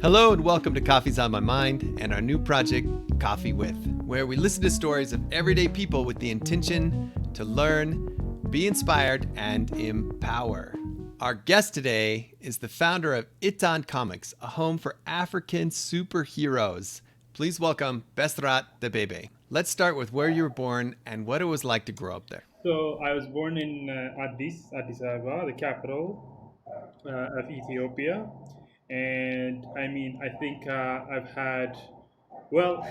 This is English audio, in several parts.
Hello and welcome to Coffee's on My Mind and our new project, Coffee With, where we listen to stories of everyday people with the intention to learn, be inspired, and empower. Our guest today is the founder of Etan Comics, a home for African superheroes. Please welcome Beserat Debebe. Let's start with where you were born and what it was like to grow up there. So I was born in Addis Ababa, the capital of Ethiopia, and I think I've had, well,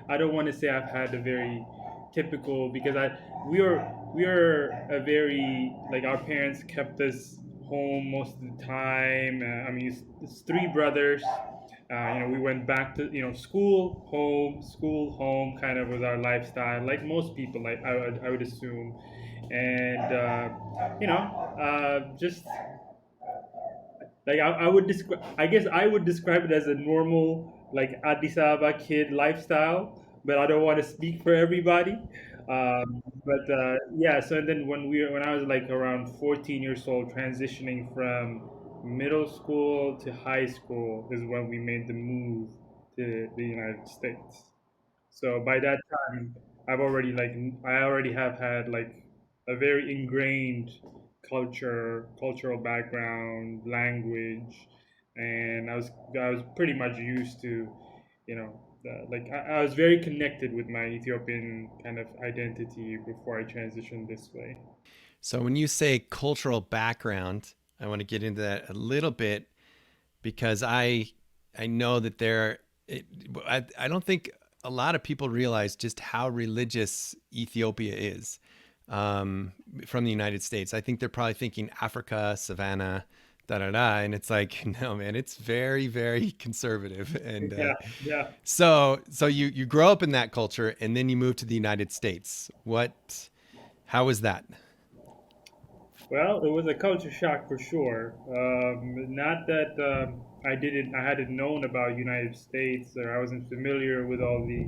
I don't want to say I've had a very typical because we are a very like our parents kept us home most of the time. It's three brothers. We went back to school, home, kind of was our lifestyle, like most people, like I would assume, and just like I would describe, I guess I would describe it as a normal like Addis Ababa kid lifestyle, but I don't want to speak for everybody. But yeah, so then when I was like around 14 years old, transitioning from middle school to high school is when we made the move to the United States. So by that time, I already have had like a very ingrained cultural background, language, and I was pretty much used to, I was very connected with my Ethiopian kind of identity before I transitioned this way. So when you say cultural background, I want to get into that a little bit because I know that I don't think a lot of people realize just how religious Ethiopia is from the United States. I think they're probably thinking Africa, Savannah, da da da, and it's like no, man, it's very very conservative. And Yeah, yeah. so you grow up in that culture, and then you move to the United States. How was that? Well, it was a culture shock for sure. Not that I hadn't known about United States or I wasn't familiar with all the,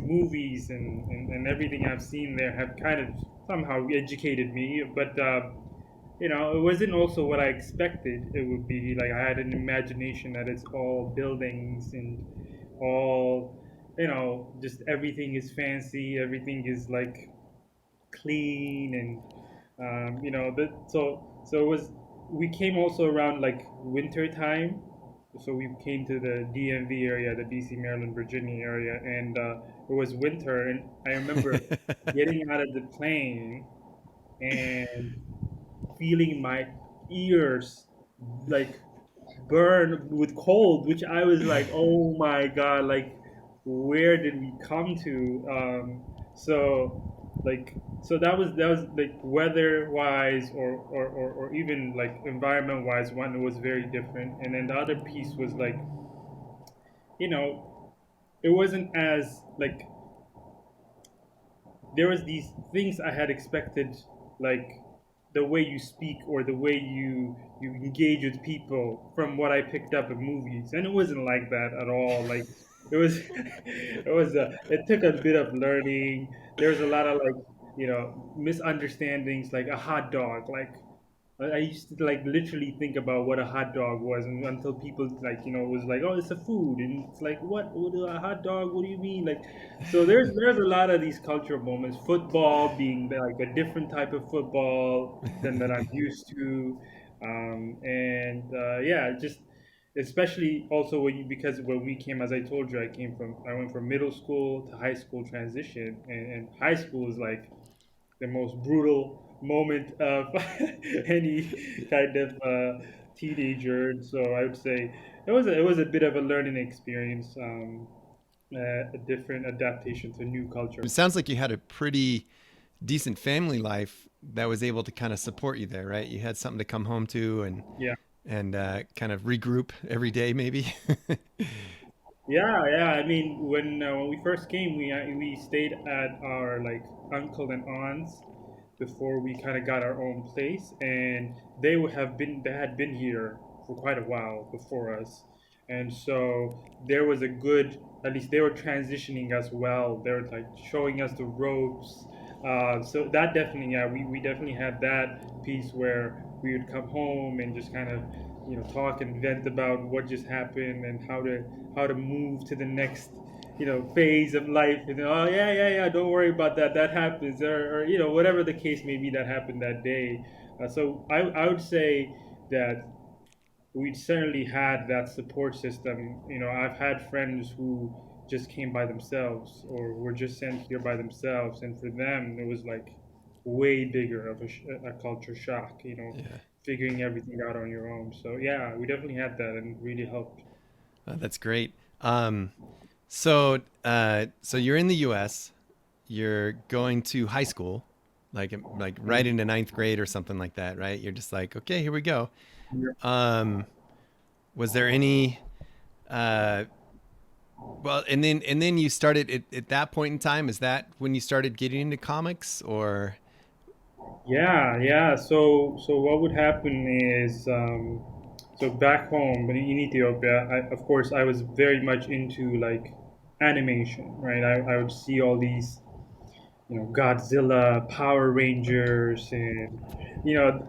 movies and everything I've seen there have kind of somehow educated me. But it wasn't also what I expected it would be. Like I had an imagination that it's all buildings and all, just everything is fancy, everything is like clean and so it was. We came also around like winter time, so we came to the DMV area, the DC, Maryland, Virginia area, and it was winter, and I remember getting out of the plane and feeling my ears like burn with cold, which I was like, oh my god, like where did we come to? So that was like weather wise or even like environment wise, one was very different, and then the other piece was like, you know, it wasn't as like there was these things I had expected, like the way you speak or the way you engage with people from what I picked up in movies, and it wasn't like that at all. Like it was, it took a bit of learning. There was a lot of like misunderstandings, like a hot dog, like. I used to like literally think about what a hot dog was, and until people like was like, oh, it's a food, and it's like, what a hot dog? What do you mean? Like, so there's a lot of these cultural moments. Football being like a different type of football than that I'm used to, and yeah, just especially also because when we came, as I told you, I went from middle school to high school transition, and high school is like the most brutal moment of any kind of teenager. So I would say it was a bit of a learning experience, a different adaptation to new culture. It sounds like you had a pretty decent family life that was able to kind of support you there, right? You had something to come home to Yeah, and kind of regroup every day, maybe. yeah, yeah. I mean, when we first came, we stayed at our like uncle and aunts before we kind of got our own place, and they had been here for quite a while before us, and so there was a good, at least they were transitioning us well. They were like showing us the ropes. So that definitely, yeah, we definitely had that piece where we would come home and just kind of talk and vent about what just happened and how to move to the next phase of life. Oh, yeah, yeah, yeah, don't worry about that, that happens, or whatever the case may be that happened that day. So I would say that we certainly had that support system. I've had friends who just came by themselves or were just sent here by themselves, and for them it was like way bigger of a culture shock. Yeah. Figuring everything out on your own. So yeah, we definitely had that, and it really helped. That's great. So you're in the U.S. You're going to high school, like right into ninth grade or something like that, right? You're just like, okay, here we go. Yeah. Um, was there any uh, well, and then you started at that point in time. Is that when you started getting into comics, or Yeah, yeah. So what would happen is, so back home in Ethiopia, of course, I was very much into like animation, right? I would see all these, Godzilla, Power Rangers, and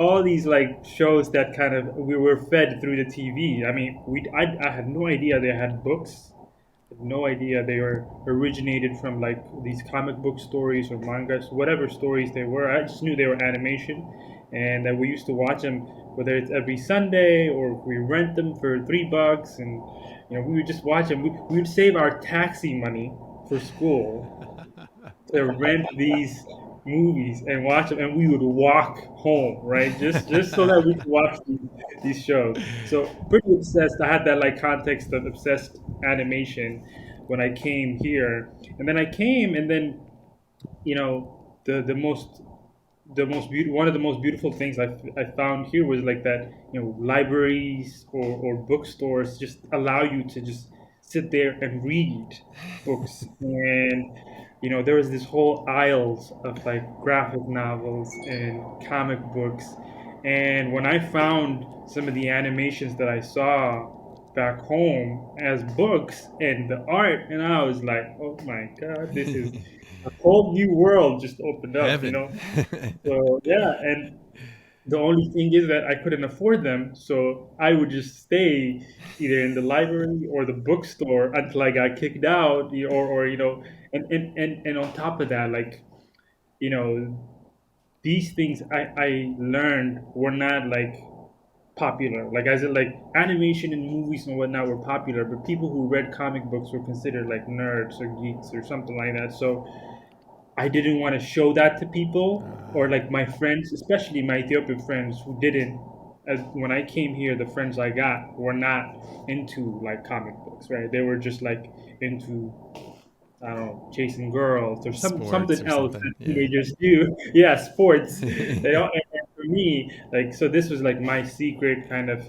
all these like shows that kind of we were fed through the TV. I mean, I had no idea they had books. No idea they were originated from like these comic book stories or mangas, whatever stories they were. I just knew they were animation, and that we used to watch them, whether it's every Sunday or we rent them for $3, and we would just watch them. We would save our taxi money for school to rent these movies and watch them, and we would walk home, right? Just so that we could watch these shows. So pretty obsessed. I had that like context of obsessed animation when I came here, and then I came, and then the most beautiful one of the most beautiful things I found here was like that libraries or bookstores just allow you to just sit there and read books, and there was this whole aisles of like graphic novels and comic books, and when I found some of the animations that I saw back home as books and the art, and I was like, oh my god, this is a whole new world just opened up, heaven? so yeah, and the only thing is that I couldn't afford them, so I would just stay either in the library or the bookstore until I got kicked out, or and on top of that, like you know, these things I learned were not like popular. Like I said, like animation and movies and whatnot were popular, but people who read comic books were considered like nerds or geeks or something like that. So I didn't want to show that to people, or like my friends, especially my Ethiopian friends who didn't. As when I came here, the friends I got were not into like comic books, right? They were just like into, I don't know, chasing girls or Sports something or else something. that Yeah. teenagers do. Yeah, sports. They all, and for me, like, so this was like my secret kind of,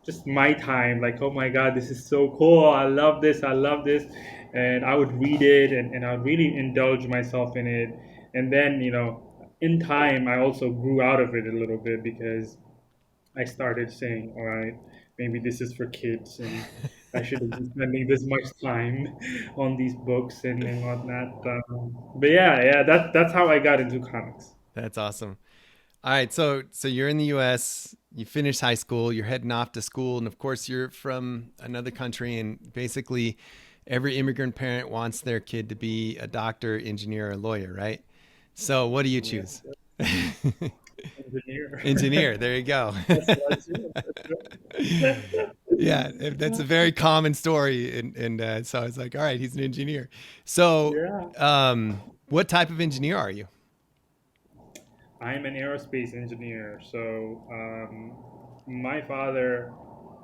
just my time. Like, oh my god, this is so cool. I love this. I love this, and I would read it, and I would really indulge myself in it. And then, in time, I also grew out of it a little bit because I started saying, all right, maybe this is for kids, and I shouldn't be spending this much time on these books and whatnot. But yeah, yeah, that's how I got into comics. That's awesome. All right, so you're in the U.S. You finish high school. You're heading off to school, and of course, you're from another country. And basically, every immigrant parent wants their kid to be a doctor, engineer, or lawyer, right? So, what do you Yeah, choose? engineer. Engineer. There you go. That's it. That's it. Yeah, that's a very common story, and so I was like, all right, he's an engineer. So, Yeah. what type of engineer are you? I'm an aerospace engineer. So my father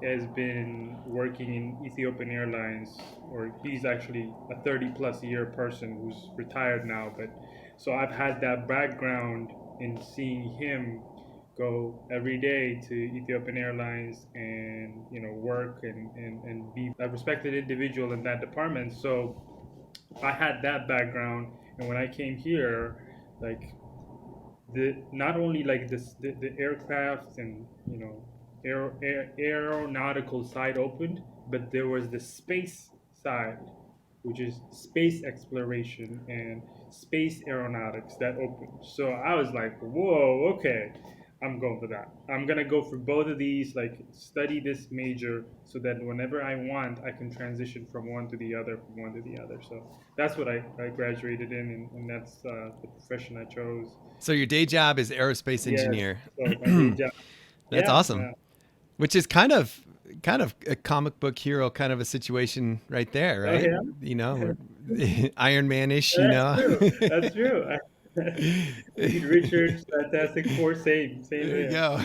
has been working in Ethiopian Airlines, or he's actually a 30 plus year person who's retired now. But so I've had that background in seeing him go every day to Ethiopian Airlines and work and be a respected individual in that department. So I had that background, and when I came here, like the not only like this the aircraft and aeronautical side opened, but there was the space side, which is space exploration and space aeronautics that opened. So I was like, whoa, okay, I'm going for that. I'm gonna go for both of these, like study this major so that whenever I want, I can transition from one to the other, from one to the other. So that's what I graduated in, and that's the profession I chose. So your day job is aerospace Yes. engineer. So my day job. That's Yeah. awesome. Which is kind of a comic book hero kind of a situation right there, Oh right? yeah. You know, Iron Man-ish, you That's know. true. That's true. Reed Richards, Fantastic Four, same There you there. go.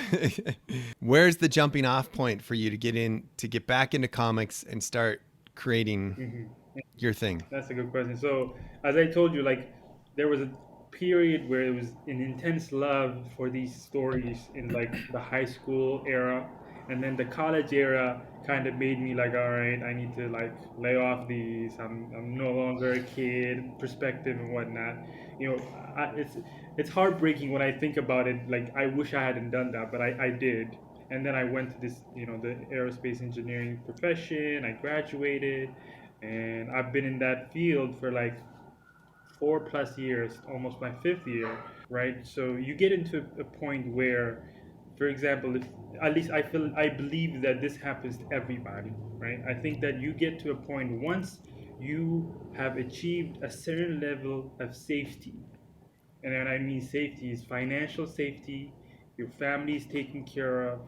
Where's the jumping off point for you to get back into comics and start creating Hmm. your thing? That's a good question. So, as I told you, like there was a period where it was an intense love for these stories in like the high school era, and then the college era kind of made me like, all right, I need to like lay off these. I'm no longer a kid, perspective and whatnot. You know, it's heartbreaking when I think about it. Like I wish I hadn't done that, but I did. And then I went to this, the aerospace engineering profession. I graduated, and I've been in that field for like 4+ years, almost my fifth year, right? So you get into a point where, for example, if at least I believe that this happens to everybody, right? I think that you get to a point once you have achieved a certain level of safety, and when I mean safety is financial safety, your family is taken care of,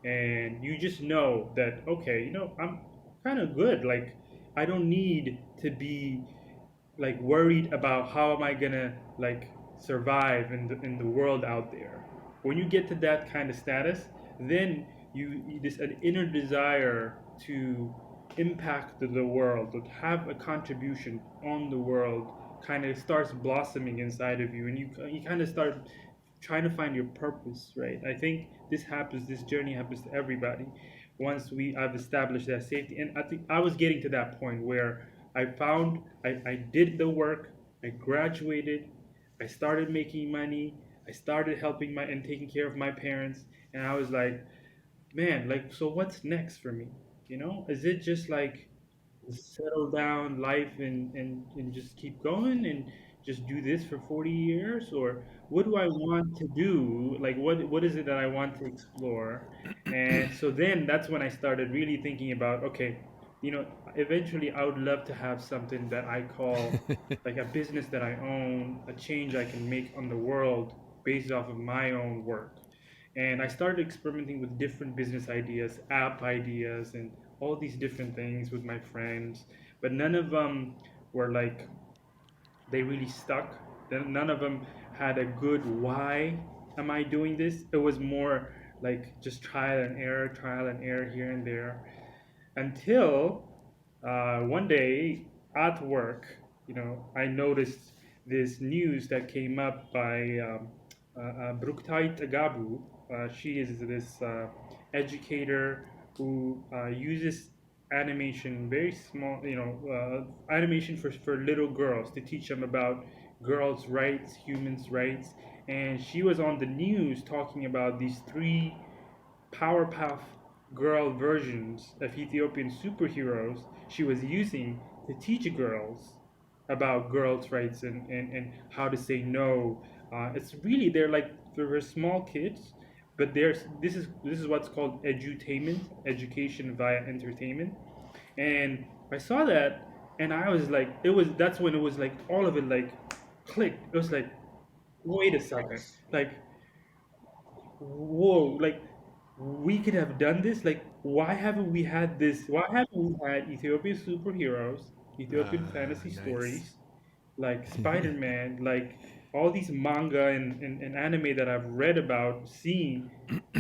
and you just know that okay, I'm kind of good. Like I don't need to be like worried about how am I gonna like survive in the world out there. When you get to that kind of status, then this an inner desire to impact the world, to have a contribution on the world, kind of starts blossoming inside of you, and you kind of start trying to find your purpose, right? I think this journey happens to everybody once we have established that safety. And I think I was getting to that point where I did the work, I graduated, I started making money, I started helping my and taking care of my parents, and I was like, man, like, so what's next for me? Is it just like settle down life and just keep going and just do this for 40 years, or what do I want to do? Like what is it that I want to explore? And so then that's when I started really thinking about, okay, eventually I would love to have something that I call like a business that I own, a change I can make on the world based off of my own work. And I started experimenting with different business ideas, app ideas, and all these different things with my friends, but none of them were like they really stuck. None of them had a good why am I doing this. It was more like just trial and error here and there, until one day at work, I noticed this news that came up by Bruktait Agabu. She is this educator who uses animation, very small, animation for little girls to teach them about girls' rights, humans' rights. And she was on the news talking about these three Powerpuff Girl versions of Ethiopian superheroes she was using to teach girls about girls' rights and how to say no. It's really they're small kids, but this is what's called edutainment, education via entertainment. And I saw that, and I was like, that's when it was like all of it like clicked. It was like, wait a second, like whoa, like we could have done this. Like, why haven't we had this? Why haven't we had Ethiopian superheroes, Ethiopian fantasy Nice. stories, like Spider-Man, like all these manga and anime that I've read about, seen?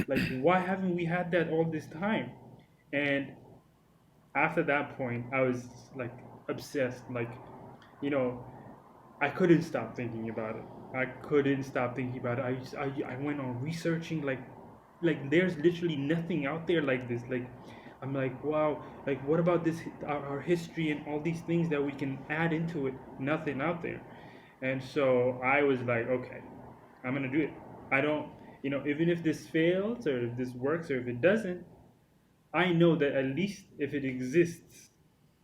Like, why haven't we had that all this time? And after that point, I was like obsessed. Like, you know, I couldn't stop thinking about it. I couldn't stop thinking about it. I went on researching like there's literally nothing out there like this. Like I'm like, wow, like what about this our history and all these things that we can add into it? Nothing out there. And so I was like, okay, I'm gonna do it. I don't, even if this fails or if this works or if it doesn't, I know that at least if it exists,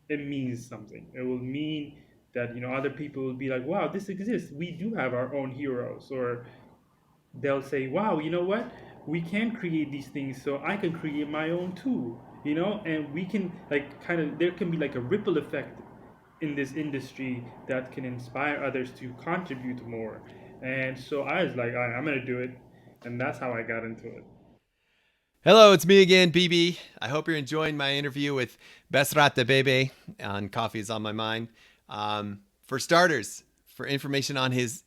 it means something. It will mean that other people will be like, "Wow, this exists. We do have our own heroes," or they'll say, "Wow, you know what? we can create these things, so I can create my own too, and we can like kind of, there can be like a ripple effect in this industry that can inspire others to contribute more. And so I was like, I'm gonna do it, and that's how I got into it. Hello, it's me again, BB. I hope you're enjoying my interview with Beserat Debebe on Coffee is on My Mind. For starters, for information on his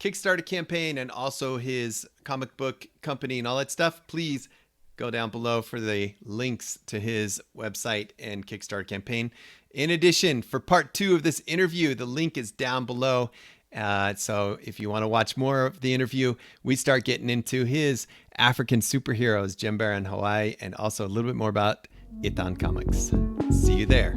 Kickstarter campaign and also his comic book company and all that stuff, please go down below for the links to his website and Kickstarter campaign. In addition, for part 2 of this interview, the link is down below. So if you want to watch more of the interview, we start getting into his African superheroes, Jember and Hawi, and also a little bit more about Etan Comics. See you there.